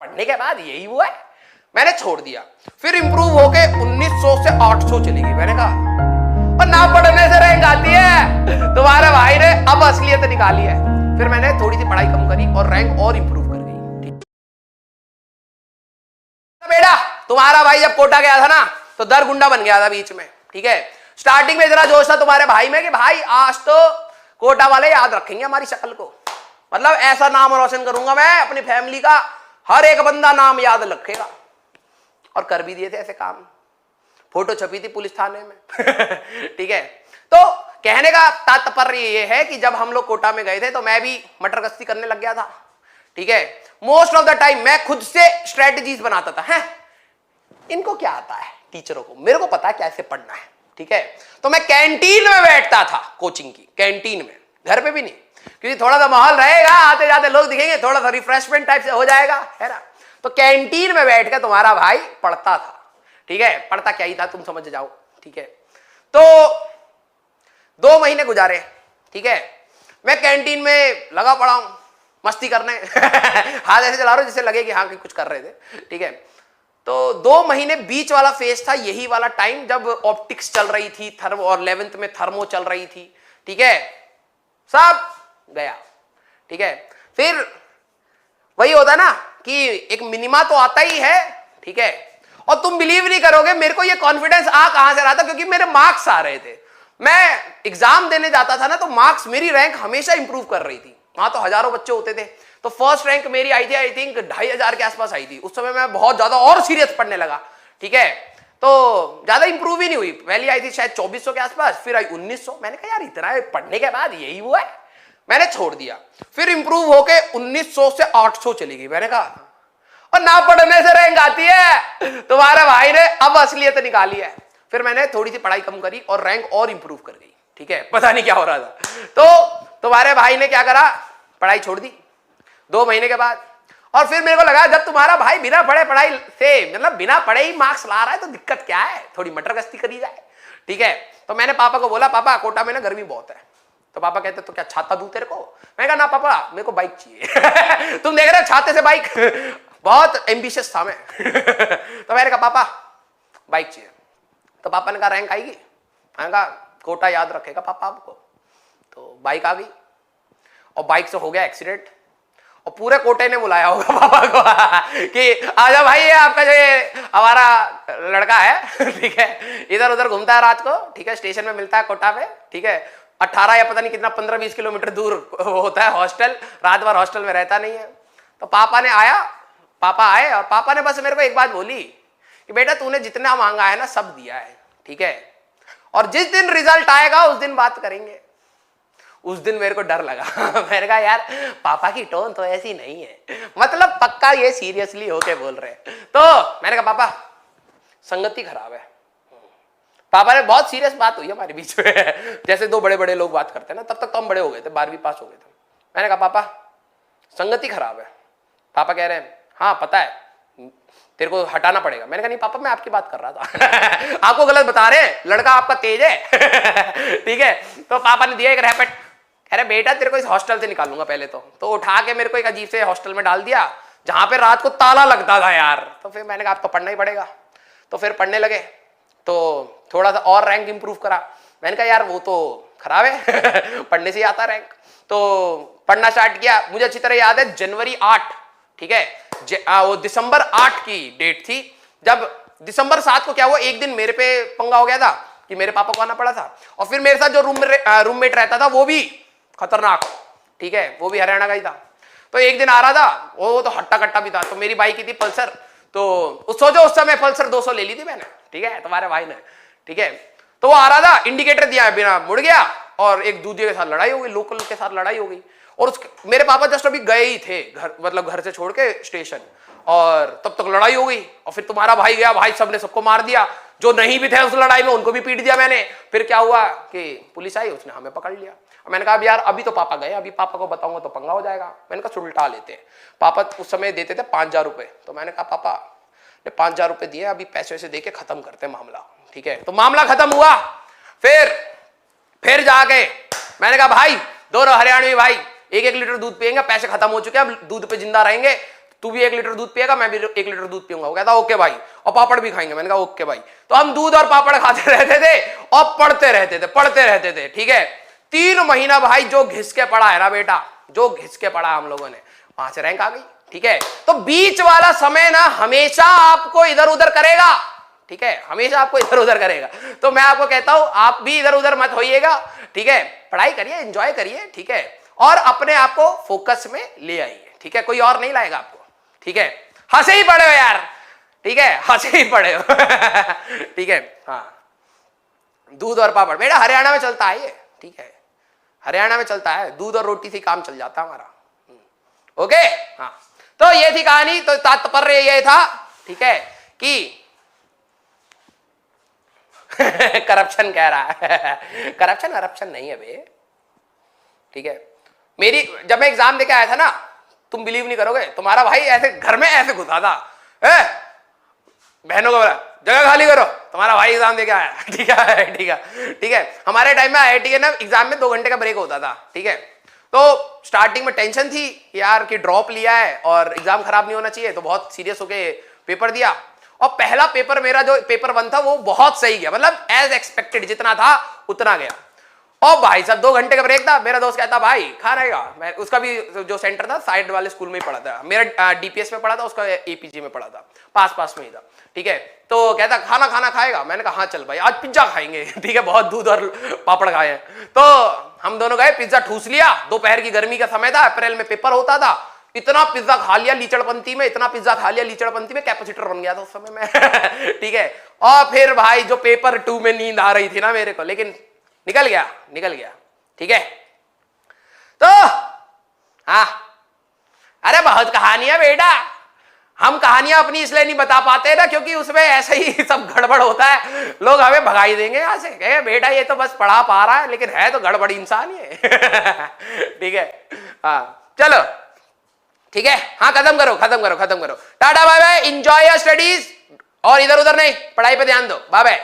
पढ़ने के बाद यही हुआ है, मैंने छोड़ दिया। फिर इंप्रूव होके 1900 से 800 चली गई। मैंने कहा और ना पढ़ने से रैंक आती है, तुम्हारे भाई ने अब असलियत निकाली है। फिर मैंने थोड़ी सी पढ़ाई कम करी और रैंक और इंप्रूव कर गई। बेटा तुम्हारा भाई जब कोटा गया था ना तो दर गुंडा बन गया था बीच में, ठीक है। स्टार्टिंग में इतना जोश था तुम्हारे भाई में कि भाई आज तो कोटा वाले याद रखेंगे हमारी शक्ल को, मतलब ऐसा नाम रोशन करूंगा मैं अपनी फैमिली का, हर एक बंदा नाम याद रखेगा। और कर भी दिए थे ऐसे काम, फोटो छपी थी पुलिस थाने में ठीक है। तो कहने का तात्पर्य ये है कि जब हम लोग कोटा में गए थे तो मैं भी मटर गश्ती करने लग गया था, ठीक है। मोस्ट ऑफ द टाइम मैं खुद से स्ट्रेटजीज बनाता था। है इनको क्या आता है टीचरों को, मेरे को पता है कैसे पढ़ना है, ठीक है। तो मैं कैंटीन में बैठता था, कोचिंग की कैंटीन में, घर पे भी नहीं, क्योंकि थोड़ा सा माहौल रहेगा, आते जाते लोग दिखेंगे, थोड़ा सा रिफ्रेशमेंट टाइप से हो जाएगा, है ना। तो कैंटीन में बैठ के तुम्हारा भाई पढ़ता था, ठीक है। पढ़ता क्या ही था तुम समझ जाओ, ठीक है। तो 2 महीने गुजारे, ठीक है। मैं कैंटीन में लगा पड़ा हूं मस्ती करने हाथ ऐसे चला रहा हूं जिससे लगे कि हाँ कुछ कर रहे थे, ठीक है। तो 2 महीने बीच वाला फेज था, यही वाला टाइम जब ऑप्टिक्स चल रही थी, थर्मो, और 11th में थर्मो चल रही थी, ठीक है। सब गया, ठीक है। फिर वही होता ना कि एक मिनिमा तो आता ही है, ठीक है। और तुम बिलीव नहीं करोगे मेरे को ये कॉन्फिडेंस आ कहां से रहा था, क्योंकि मेरे मार्क्स आ रहे थे। मैं एग्जाम देने जाता था ना तो मार्क्स, मेरी रैंक हमेशा इंप्रूव कर रही थी। वहां तो हजारों बच्चे होते थे, तो फर्स्ट रैंक मेरी आई थी आई थिंक 2500 के आसपास आई थी। उस समय मैं बहुत ज्यादा और सीरियस पढ़ने लगा, ठीक है। तो ज्यादा इंप्रूव ही नहीं हुई, पहली आई थी शायद 2400 के आसपास, फिर आई 1900। मैंने कहा यार इतना पढ़ने के बाद यही हुआ है, मैंने छोड़ दिया। फिर इंप्रूव होके 1900 से 800 चली गई। मैंने कहा और ना पढ़ने से रैंक आती है, तुम्हारे भाई ने अब असलियत निकाली है। फिर मैंने थोड़ी सी पढ़ाई कम करी और रैंक और इंप्रूव कर गई, ठीक है। पता नहीं क्या हो रहा था। तो तुम्हारे भाई ने क्या करा, पढ़ाई छोड़ दी 2 महीने के बाद। और फिर मेरे को लगा जब तुम्हारा भाई बिना पढ़े पढ़ाई से, मतलब बिना पढ़े ही मार्क्स ला रहा है तो दिक्कत क्या है, थोड़ी मटर गश्ती करी जाए, ठीक है। तो मैंने पापा को बोला पापा कोटा में ना गर्मी बहुत है। तो पापा कहते तो क्या छाता दूं तेरे को। मैं कहा ना पापा मेरे को बाइक चाहिए तुम देख रहे हो छाते से बाइक बहुत एम्बिशियस था मैं तो मैंने कहा पापा बाइक चाहिए। तो पापा ने कहा रैंक आएगी। मैंने कहा कोटा याद रखेगा पापा आपको। तो बाइक आ गई और बाइक से हो गया एक्सीडेंट, और पूरे कोटे ने बुलाया होगा पापा को कि आजा भाई ये आपका जो हमारा लड़का है ठीक है, इधर उधर घूमता है रात को, ठीक है, स्टेशन में मिलता है कोटा पे, ठीक है। 18 या पता नहीं कितना 15-20 किलोमीटर दूर होता है हॉस्टल, रात भर हॉस्टल में रहता नहीं है। तो पापा आए और पापा ने बस मेरे को एक बात बोली कि बेटा तूने जितना मांगा है ना सब दिया है, ठीक है, और जिस दिन रिजल्ट आएगा उस दिन बात करेंगे। उस दिन मेरे को डर लगा मैंने कहा यार पापा की टोन तो ऐसी नहीं है, मतलब पक्का ये सीरियसली होके बोल रहे हैं। तो मैंने कहा पापा संगति खराब है। पापा ने, बहुत सीरियस बात हुई हमारे बीच में जैसे 2 बड़े बड़े लोग बात करते हैं ना, तब तक तो हम बड़े हो गए थे, 12वीं पास हो गए थे। मैंने कहा पापा संगति खराब है। पापा कह रहे हैं हाँ पता है तेरे को हटाना पड़ेगा। मैंने कहा नहीं पापा मैं आपकी बात कर रहा था आपको गलत बता रहे हैं, लड़का आपका तेज है ठीक है। तो पापा ने दिया एक रैपेट, कह रहे बेटा तेरे को इस हॉस्टल से निकालूंगा पहले तो उठा के मेरे को एक अजीब से हॉस्टल में डाल दिया जहां पे रात को ताला लगता था यार। तो फिर मैंने कहा आप तो पढ़ना ही पड़ेगा। तो फिर पढ़ने लगे, तो थोड़ा सा और रैंक इंप्रूव करा। मैंने कहा यार वो तो खराब है पढ़ने से ही आता रैंक। तो पढ़ना स्टार्ट किया, मुझे अच्छी तरह याद है जनवरी 8, ठीक है, वो दिसंबर 8 की डेट थी। जब दिसंबर 7 को क्या हुआ, एक दिन मेरे पे पंगा हो गया था कि मेरे पापा को आना पड़ा था, और फिर मेरे साथ जो रूममेट रहता था वो भी खतरनाक, ठीक है, वो भी हरियाणा का ही था। तो एक दिन आ रहा था, वो तो हट्टा कट्टा भी था। तो मेरी बाइक की थी पल्सर, तो सोचो उस समय पल्सर 200 ले ली थी मैंने, ठीक है, तुम्हारे भाई ने, ठीक है। तो वो आ रहा था, इंडिकेटर दिया बिना मुड़ गया, और एक दूसरे के साथ लड़ाई हो गई, लोकल के साथ लड़ाई हो गई। और मेरे पापा जस्ट अभी गए ही थे घर, मतलब घर से छोड़ के स्टेशन, और तब तक लड़ाई हो गई। और फिर तुम्हारा भाई गया, भाई सबने सबको मार दिया, जो नहीं भी थे उस लड़ाई में उनको भी पीट दिया मैंने। फिर क्या हुआ कि पुलिस आई, उसने हमें पकड़ लिया। मैंने कहा यार अभी तो पापा गए, अभी पापा को बताऊंगा तो पंगा हो जाएगा। मैंने कहा सुलटा लेते हैं। पापा उस समय देते थे 5000 रुपए। तो मैंने कहा पापा ने 5000 रुपए दिए, अभी पैसे वैसे दे के खत्म करते मामला, ठीक है। तो मामला खत्म हुआ। फिर जाके मैंने कहा भाई दोनों हरियाणवी भाई 1-1 लीटर दूध पियेंगे, पैसे खत्म हो चुके हैं, अब दूध पे जिंदा रहेंगे, तू भी 1 लीटर दूध पिएगा, मैं भी 1 लीटर दूध पीऊंगा। वो कहता ओके भाई, और पापड़ भी खाएंगे। मैंने कहा ओके भाई। तो हम दूध और पापड़ खाते रहते थे और पढ़ते रहते थे। ठीक है, 3 महीना भाई जो घिस के पढ़ा है ना बेटा, जो घिस के पढ़ा हम लोगों ने, वहां से रैंक आ गई। ठीक है, तो बीच वाला समय ना हमेशा आपको इधर उधर करेगा। ठीक है, हमेशा आपको इधर उधर करेगा। तो मैं आपको कहता हूं आप भी इधर उधर मत होइएगा। ठीक है, पढ़ाई करिए, एंजॉय करिए। ठीक है, और अपने आप को फोकस में ले आइए। ठीक है, कोई और नहीं लाएगा आपको। ठीक है, हंसे ही पड़े हो यार। ठीक है, हंसे ही पड़े हो। ठीक है, हाँ, दूध और पापड़ बेटा हरियाणा में चलता है ये। ठीक है, हरियाणा में चलता है, दूध और रोटी से काम चल जाता है हमारा। ओके, हाँ, तो ये थी कहानी। तो तात्पर्य ये था, ठीक है, कि करप्शन कह रहा है। करप्शन नहीं है बे। ठीक है, मेरी जब मैं एग्जाम देके आया था ना, तुम बिलीव नहीं करोगे, तुम्हारा भाई ऐसे घर में ऐसे घुसा था, बहनों को बोला जगह खाली करो, तुम्हारा भाई एग्जाम देके आया। ठीक है, ठीक है, ठीक है। हमारे टाइम में IIT के ना एग्जाम में 2 घंटे का ब्रेक होता था। ठीक है, तो स्टार्टिंग में टेंशन थी यार कि ड्रॉप लिया है और एग्जाम खराब नहीं होना चाहिए, तो बहुत सीरियस होके पेपर दिया। और पहला पेपर मेरा जो पेपर 1 था वो बहुत सही गया, मतलब एज एक्सपेक्टेड जितना था उतना गया। और भाई साहब 2 घंटे का ब्रेक था, मेरा दोस्त कहता भाई खाना आएगा। मैं उसका भी जो सेंटर था साइड वाले स्कूल में ही पढ़ा था, मेरा DPS में पढ़ा था, उसका APG में पढ़ा था, पास में ही था। ठीक है, तो कहता खाना खाएगा। मैंने कहा हाँ चल भाई आज पिज्जा खाएंगे। ठीक है, बहुत दूध और पापड़ खाए हैं। तो हम दोनों गए, पिज्जा ठूस लिया। दोपहर की गर्मी का समय था, अप्रैल में पेपर होता था। इतना पिज्जा खा लिया लीचड़पंती में, इतना पिज्जा खा लिया लीचड़पंती में, कैपेसिटर बन गया था उस समय में। ठीक है, और फिर भाई जो पेपर 2 में नींद आ रही थी ना मेरे को, लेकिन निकल गया। ठीक है, तो हाँ, अरे बहुत कहानियां बेटा, हम कहानियां अपनी इसलिए नहीं बता पाते ना क्योंकि उसमें ऐसे ही सब गड़बड़ होता है, लोग हमें भगाई देंगे यहाँ से, कहे बेटा ये तो बस पढ़ा पा रहा है लेकिन है तो गड़बड़ इंसान ही है। ठीक है, हाँ चलो ठीक है, हाँ खत्म करो। Tata bye bye, enjoy your studies, और इधर उधर नहीं, पढ़ाई पे ध्यान दो। Bye bye.